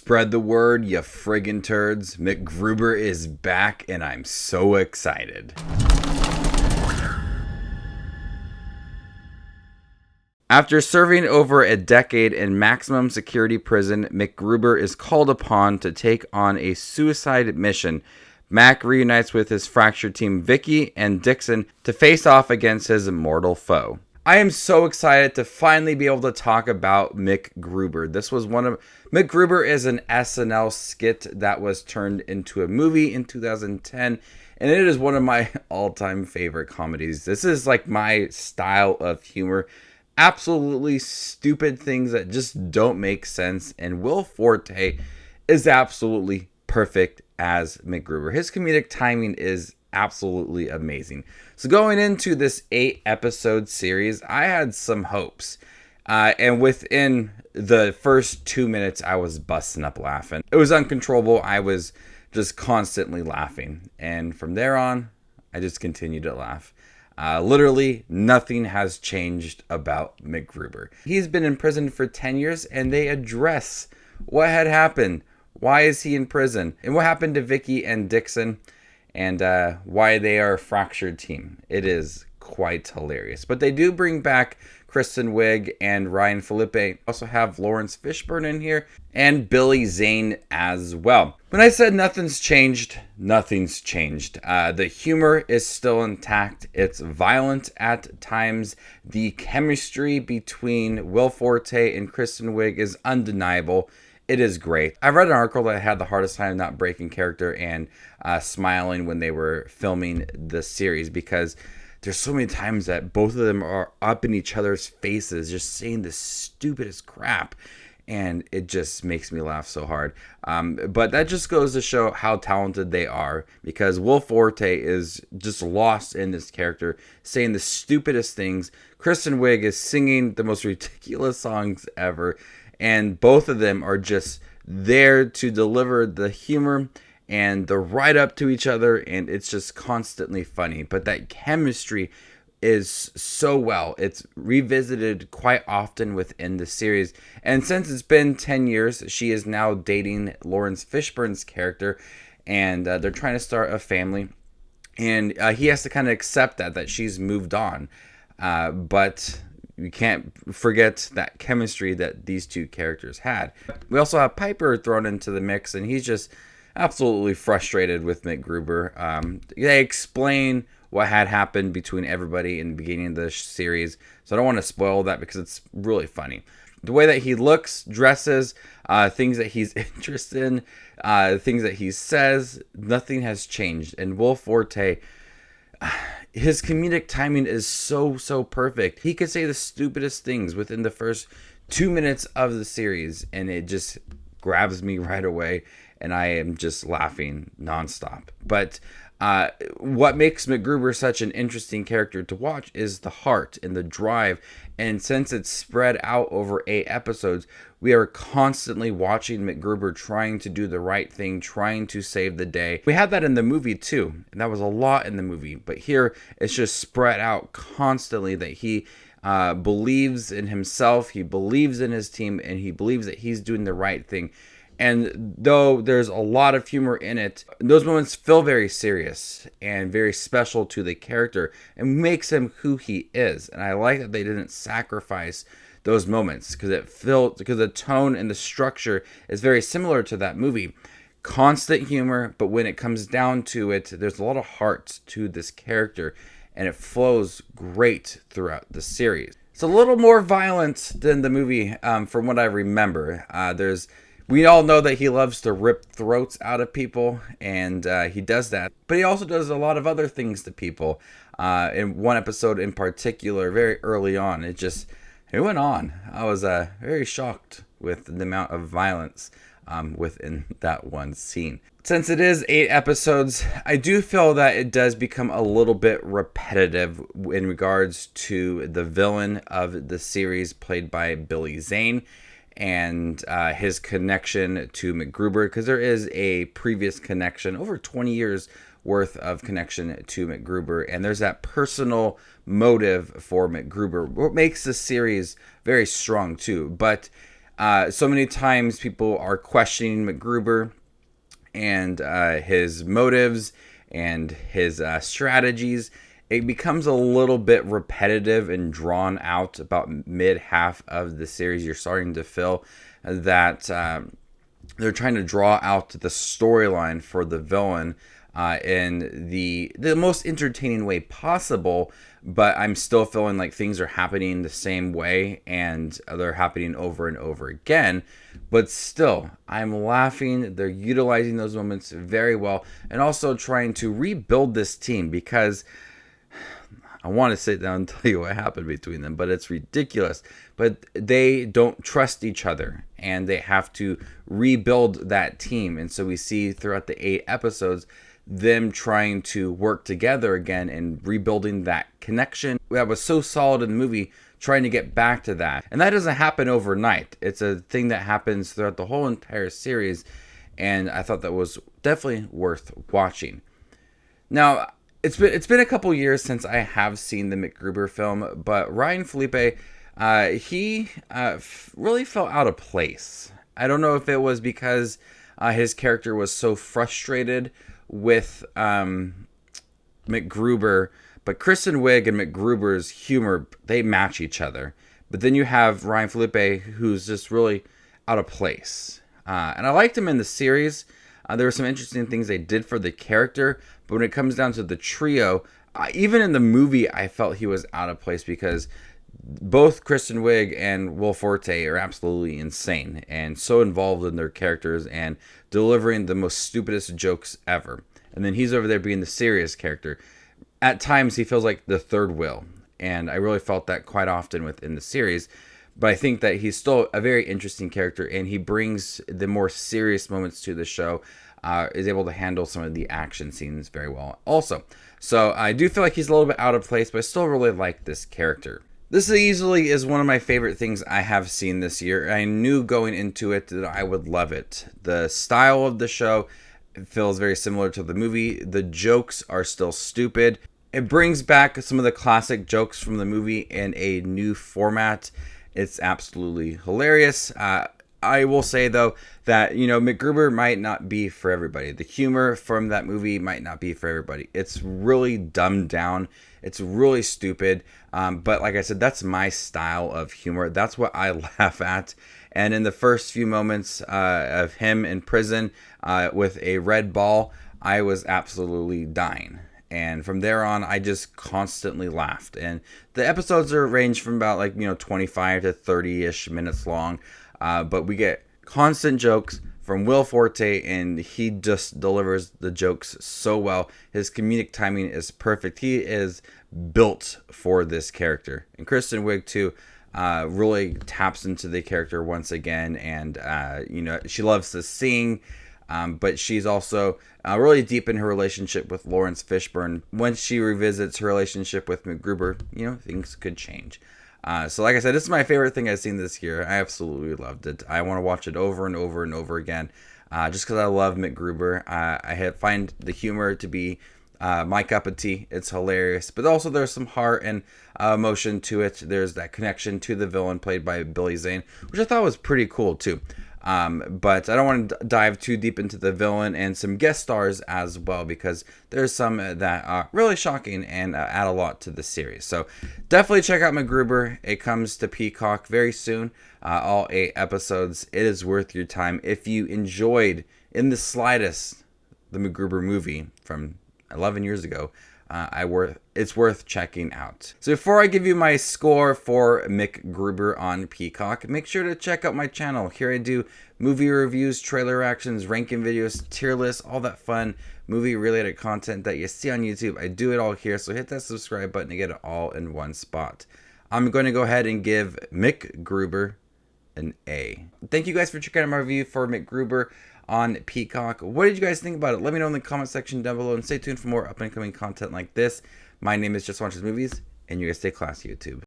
Spread the word, you friggin' turds. MacGruber is back, and I'm so excited. After serving over a decade in maximum security prison, MacGruber is called upon to take on a suicide mission. Mac reunites with his fractured team Vicki and Dixon to face off against his immortal foe. I am so excited to finally be able to talk about MacGruber. MacGruber is an SNL skit that was turned into a movie in 2010, and it is one of my all-time favorite comedies. This is like my style of humor. Absolutely stupid things that just don't make sense, and Will Forte is absolutely perfect as MacGruber. His comedic timing is absolutely amazing. So going into this 8-episode series, I had some hopes. And within the first 2 minutes, I was busting up laughing. It was uncontrollable. I was just constantly laughing. And from there on, I just continued to laugh. Literally, nothing has changed about MacGruber. He's been in prison for 10 years, and they address what had happened. Why is he in prison? And what happened to Vicki and Dixon? And why they are a fractured team. It is quite hilarious. But they do bring back Kristen Wiig and Ryan Phillippe. Also have Lawrence Fishburne in here. And Billy Zane as well. When I said nothing's changed, nothing's changed. The humor is still intact. It's violent at times. The chemistry between Will Forte and Kristen Wiig is undeniable. It is great. I read an article that had the hardest time not breaking character and smiling when they were filming the series, because there's so many times that both of them are up in each other's faces just saying the stupidest crap, and it just makes me laugh so hard. But that just goes to show how talented they are, because Will Forte is just lost in this character, saying the stupidest things. Kristen Wiig is singing the most ridiculous songs ever. And both of them are just there to deliver the humor and the ride up to each other. And it's just constantly funny. But that chemistry is so well. It's revisited quite often within the series. And since it's been 10 years, she is now dating Lawrence Fishburne's character. And they're trying to start a family. And he has to kind of accept that she's moved on. But you can't forget that chemistry that these two characters had. We also have Piper thrown into the mix, and he's just absolutely frustrated with MacGruber. They explain what had happened between everybody in the beginning of the series, so I don't want to spoil that because it's really funny. The way that he looks, dresses, things that he's interested in, things that he says, nothing has changed. And Will Forte, his comedic timing is so perfect. He could say the stupidest things within the first 2 minutes of the series, and it just grabs me right away, and I am just laughing nonstop. But what makes MacGruber such an interesting character to watch is the heart and the drive. And since it's spread out over 8 episodes, we are constantly watching MacGruber trying to do the right thing, trying to save the day. We had that in the movie too, and that was a lot in the movie. But here, it's just spread out constantly that he believes in himself, he believes in his team, and he believes that he's doing the right thing. And though there's a lot of humor in it, those moments feel very serious and very special to the character and makes him who he is. And I like that they didn't sacrifice those moments, because the tone and the structure is very similar to that movie. Constant humor, but when it comes down to it, there's a lot of heart to this character, and it flows great throughout the series. It's a little more violent than the movie, from what I remember. We all know that he loves to rip throats out of people, and he does that. But he also does a lot of other things to people. In one episode in particular, very early on, it went on. I was very shocked with the amount of violence within that one scene. Since it is 8 episodes, I do feel that it does become a little bit repetitive in regards to the villain of the series, played by Billy Zane, and his connection to MacGruber, because there is a previous connection, over 20 years worth of connection to MacGruber, and there's that personal motive for MacGruber, what makes the series very strong too. But So many times people are questioning MacGruber and his motives and his strategies. It becomes a little bit repetitive and drawn out about mid half of the series. You're starting to feel that they're trying to draw out the storyline for the villain in the most entertaining way possible, but I'm still feeling like things are happening the same way and they're happening over and over again. But still, I'm laughing. They're utilizing those moments very well and also trying to rebuild this team, because I want to sit down and tell you what happened between them, but it's ridiculous. But they don't trust each other, and they have to rebuild that team. And so we see throughout the 8 episodes them trying to work together again and rebuilding that connection that was so solid in the movie, trying to get back to that. And that doesn't happen overnight. It's a thing that happens throughout the whole entire series, and I thought that was definitely worth watching. Now, it's been a couple years since I have seen the MacGruber film, but Ryan Felipe, he really felt out of place. I don't know if it was because his character was so frustrated with MacGruber, but Kristen Wiig and MacGruber's humor, they match each other. But then you have Ryan Felipe, who's just really out of place. And I liked him in the series. There were some interesting things they did for the character, but when it comes down to the trio, even in the movie, I felt he was out of place, because both Kristen Wiig and Will Forte are absolutely insane and so involved in their characters and delivering the most stupidest jokes ever. And then he's over there being the serious character. At times, he feels like the third wheel, and I really felt that quite often within the series. But I think that he's still a very interesting character, and he brings the more serious moments to the show, is able to handle some of the action scenes very well also. So I do feel like he's a little bit out of place, but I still really like this character. This easily is one of my favorite things I have seen this year. I knew going into it that I would love it. The style of the show feels very similar to the movie. The jokes are still stupid. It brings back some of the classic jokes from the movie in a new format. It's absolutely hilarious. I will say, though, that, MacGruber might not be for everybody. The humor from that movie might not be for everybody. It's really dumbed down. It's really stupid. But like I said, that's my style of humor. That's what I laugh at. And in the first few moments of him in prison with a red ball, I was absolutely dying. And from there on, I just constantly laughed. And the episodes are ranged from about 25 to 30-ish minutes long. But we get constant jokes from Will Forte, and he just delivers the jokes so well. His comedic timing is perfect. He is built for this character. And Kristen Wiig, too, really taps into the character once again. And, she loves to sing. But she's also really deep in her relationship with Lawrence Fishburne. Once she revisits her relationship with MacGruber, things could change. So like I said, this is my favorite thing I've seen this year. I absolutely loved it. I want to watch it over and over and over again, just because I love MacGruber. I find the humor to be my cup of tea. It's hilarious, but also there's some heart and emotion to it. There's that connection to the villain played by Billy Zane, which I thought was pretty cool too. But I don't want to dive too deep into the villain and some guest stars as well, because there's some that are really shocking and add a lot to the series. So definitely check out MacGruber. It comes to Peacock very soon. All 8 episodes. It is worth your time. If you enjoyed in the slightest the MacGruber movie from 11 years ago, it's worth checking out. So before I give you my score for MacGruber on Peacock, make sure to check out my channel. Here I do movie reviews, trailer reactions, ranking videos, tier lists, all that fun movie related content that you see on YouTube. I do it all here, so hit that subscribe button to get it all in one spot. I'm going to go ahead and give MacGruber an A. Thank you guys for checking out my review for MacGruber on Peacock. What did you guys think about it? Let me know in the comment section down below, and stay tuned for more up and coming content like this. My name is Just Watches Movies, and you guys stay classy, YouTube.